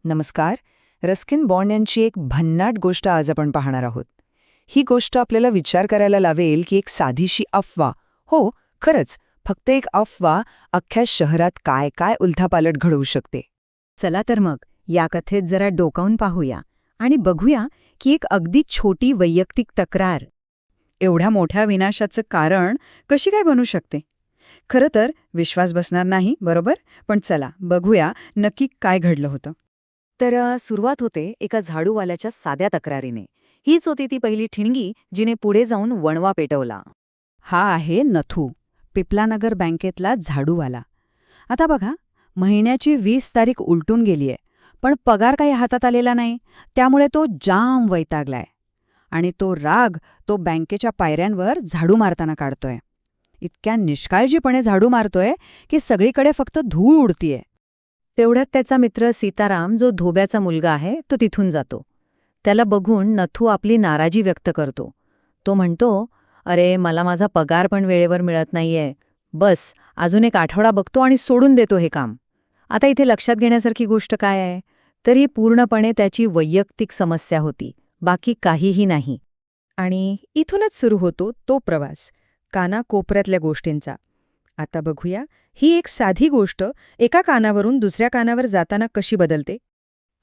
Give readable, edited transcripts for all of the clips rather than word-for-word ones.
नमस्कार. Ruskin bond यांची एक भन्नाट गोष्ट आज आपण पाहणार आहोत. ही गोष्ट आपल्याला विचार करायला लावेल की एक साधीशी अफवा, हो खरंच फक्त एक अफवा, अख्ख्या शहरात काय काय उलथापालट घडवू शकते. चला तर मग या कथेत जरा डोकावून पाहूया आणि बघूया की एक अगदी छोटी वैयक्तिक तक्रार एवढ्या मोठ्या विनाशाचं कारण कशी काय बनू शकते. खरं तर विश्वास बसणार नाही, बरोबर? पण चला बघूया नक्की काय घडलं होतं. तर सुरुवात होते एका झाडूवाल्याच्या साध्या तक्रारीने. हीच होती ती पहिली ठिणगी जिने पुढे जाऊन वणवा पेटवला. हा आहे नथू, पिपलानगर बँकेतला झाडूवाला. आता बघा, महिन्याची 20 तारीख उलटून गेलीये, पण पगार काही हातात आलेला नाही. त्यामुळे तो जाम वैतागलाय आणि तो राग तो बँकेच्या पायऱ्यांवर झाडू मारताना काढतोय. इतक्या निष्काळजीपणे झाडू मारतोय की सगळीकडे फक्त धूळ उडतीये. तेवढ्यात त्याचा मित्र सीताराम, जो धोब्याचा मुलगा आहे, तो तिथून जातो. त्याला बघून नथू आपली नाराजी व्यक्त करतो. तो म्हणतो, अरे मला माझा पगार पण वेळेवर मिळत नाहीये. बस अजून एक आठवडा बघतो आणि सोडून देतो हे काम. आता इथे लक्षात घेण्यासारखी गोष्ट काय आहे, तर ही पूर्णपणे त्याची वैयक्तिक समस्या होती, बाकी काहीही नाही. आणि इथूनच सुरू होतो तो प्रवास, कानाकोपऱ्यातल्या गोष्टींचा. आता बघूया ही एक साधी गोष्ट एका कानावरून दुसऱ्या कानावर जाताना कशी बदलते.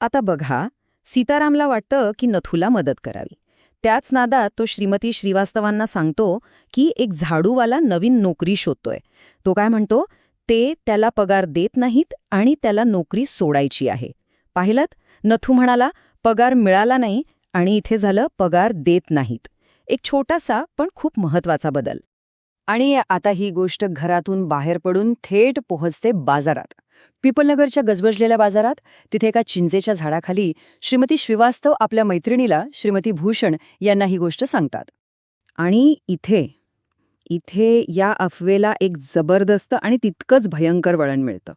आता बघा, सीतारामला वाटतं की नथूला मदत करावी. त्याच नादात तो श्रीमती श्रीवास्तवांना सांगतो की एक झाडूवाला नवीन नोकरी शोधतोय. तो काय म्हणतो, ते त्याला पगार देत नाहीत आणि त्याला नोकरी सोडायची आहे. पाहिलंत, नथू म्हणाला पगार मिळाला नाही आणि इथे झालं पगार देत नाहीत. एक छोटासा पण खूप महत्वाचा बदल. आणि आता ही गोष्ट घरातून बाहेर पडून थेट पोहोचते बाजारात. पिपलनगरच्या गजबजलेल्या बाजारात, तिथे एका चिंचेच्या झाडाखाली श्रीमती श्रीवास्तव आपल्या मैत्रिणीला श्रीमती भूषण यांना ही गोष्ट सांगतात. आणि इथे या अफवेला एक जबरदस्त आणि तितकंच भयंकर वळण मिळतं.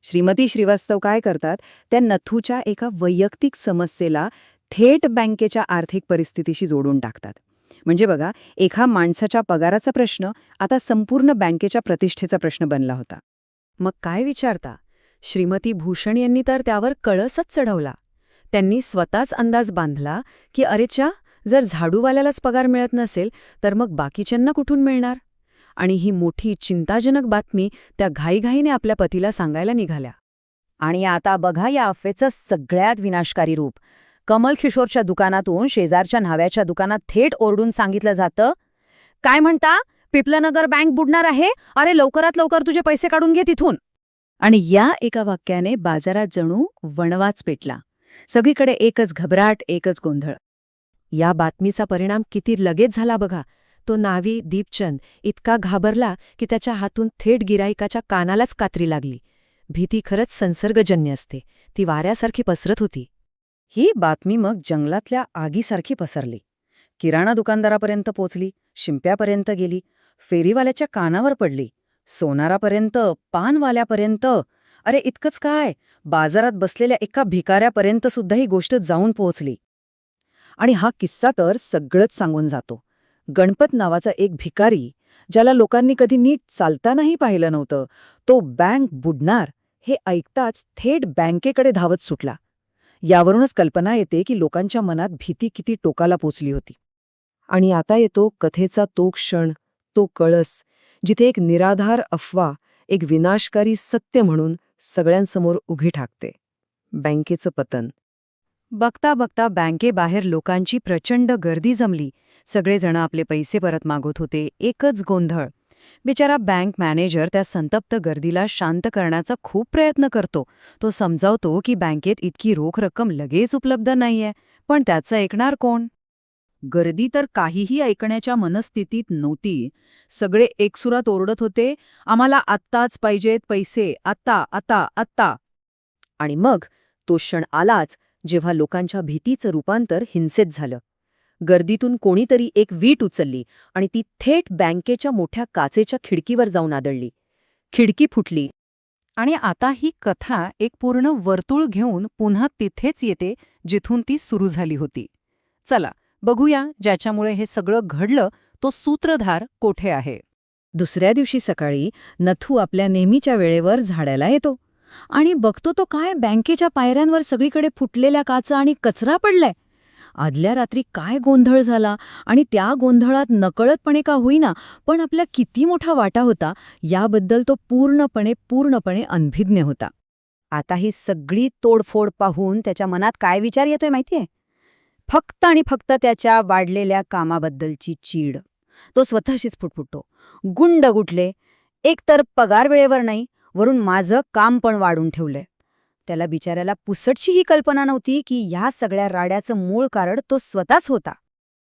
श्रीमती श्रीवास्तव काय करतात, त्या नथूच्या एका वैयक्तिक समस्येला थेट बँकेच्या आर्थिक परिस्थितीशी जोडून टाकतात. म्हणजे बघा, एका माणसाच्या पगाराचा प्रश्न आता संपूर्ण बँकेच्या प्रतिष्ठेचा प्रश्न बनला होता. मग काय विचारता, श्रीमती भूषण यांनी तर त्यावर कळसच चढवला. त्यांनी स्वतःच अंदाज बांधला की अरेच्या, जर झाडूवाल्यालाच पगार मिळत नसेल तर मग बाकीच्यांना कुठून मिळणार. आणि ही मोठी चिंताजनक बातमी त्या घाईघाईने आपल्या पतीला सांगायला निघाल्या. आणि आता बघा या अफवेचं सगळ्यात विनाशकारी रूप. कमल किशोरच्या दुकानातून शेजारच्या न्हाव्याच्या दुकानात थेट ओरडून सांगितलं जातं, काय म्हणता, पिपलनगर बँक बुडणार आहे, अरे लवकरात लवकर तुझे पैसे काढून घे तिथून. आणि या एका वाक्याने बाजारात जणू वणवाच पेटला. सगळीकडे एकच घबराट, एकच गोंधळ. या बातमीचा परिणाम किती लगेच झाला बघा. तो नावी दीपचंद इतका घाबरला की त्याच्या हातून थेट गिराईकाच्या कानालाच कात्री लागली. भीती खरंच संसर्गजन्य असते, ती वाऱ्यासारखी पसरत होती. ही बातमी मग जंगलातल्या आगीसारखी पसरली. किराणा दुकानदारापर्यंत पोचली, शिंप्यापर्यंत गेली, फेरीवाल्याच्या कानावर पडली, सोनारापर्यंत, पानवाल्यापर्यंत. अरे इतकंच काय, बाजारात बसलेल्या एका भिकाऱ्यापर्यंत सुद्धा ही गोष्ट जाऊन पोहोचली. आणि हा किस्सा तर सगळंच सांगून जातो. गणपत नावाचा एक भिकारी, ज्याला लोकांनी कधी नीट चालतानाही पाहिलं नव्हतं, तो बँक बुडणार हे ऐकताच थेट बँकेकडे धावत सुटला. यावरूनच कल्पना येते की लोकांच्या मनात भीती किती टोकाला पोचली होती. आणि आता येतो कथेचा तो क्षण, तो कळस, जिथे एक निराधार अफवा एक विनाशकारी सत्य म्हणून सगळ्यांसमोर उभी ठाकते. बँकेचं पतन. बघता बघता बँकेबाहेर लोकांची प्रचंड गर्दी जमली. सगळेजण आपले पैसे परत मागत होते. एकच गोंधळ. बिचारा बँक मॅनेजर त्या संतप्त गर्दीला शांत करण्याचा खूप प्रयत्न करतो. तो समजावतो की बँकेत इतकी रोख रक्कम लगेच उपलब्ध नाहीये, पण त्याचं ऐकणार कोण. गर्दी तर काहीही ऐकण्याच्या मनस्थितीत नव्हती. सगळे एकसुरात ओरडत होते, आम्हाला आत्ताच पाहिजेत पैसे, आत्ता आत्ता आत्ता. आणि मग तो क्षण आलाच जेव्हा लोकांच्या भीतीचं रूपांतर हिंसेत झालं. गर्दीतून कोणीतरी एक वीट उचलली आणि ती थेट बँकेच्या मोठ्या काचेच्या खिडकीवर जाऊन आदळली. खिडकी फुटली. आणि आता ही कथा एक पूर्ण वर्तुळ घेऊन पुन्हा तिथेच येते जिथून ती सुरू झाली होती. चला बघूया ज्याच्यामुळे हे सगळं घडलं तो सूत्रधार कोठे आहे. दुसऱ्या दिवशी सकाळी नथू आपल्या नेहमीच्या वेळेवर झाडायला येतो. आणि बघतो तो काय बँकेच्या पायऱ्यांवर सगळीकडे फुटलेल्या काचा आणि कचरा पडलाय. आदल्या रात्री काय गोंधळ झाला आणि त्या गोंधळात नकळतपणे का होईना पण आपला किती मोठा वाटा होता याबद्दल तो पूर्णपणे अनभिज्ञ होता. आता ही सगळी तोडफोड पाहून त्याच्या मनात काय विचार येतोय माहितीये? फक्त आणि फक्त त्याच्या वाढलेल्या कामाबद्दलची चीड. तो स्वतःशीच फुटफुटतो. गुंड गुटले, एकतर पगार वेळेवर नाही, वरून माझं काम पण वाढून ठेवलंय. त्याला बिचाऱ्याला पुसटशी ही कल्पना नव्हती की ह्या सगळ्या राड्याचं मूळ कारण तो स्वतःच होता.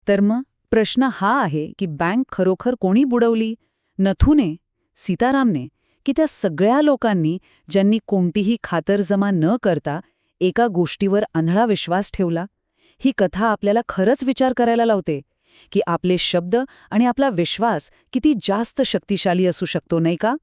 तर मग प्रश्न हा आहे की बँक खरोखर कोणी बुडवली? नथूने, सीतारामने, की त्या सगळ्या लोकांनी ज्यांनी कोणतीही खातरजमा न करता एका गोष्टीवर आंधळा विश्वास ठेवला? ही कथा आपल्याला खरंच विचार करायला लावते की आपले शब्द आणि आपला विश्वास किती जास्त शक्तिशाली असू शकतो, नाही का?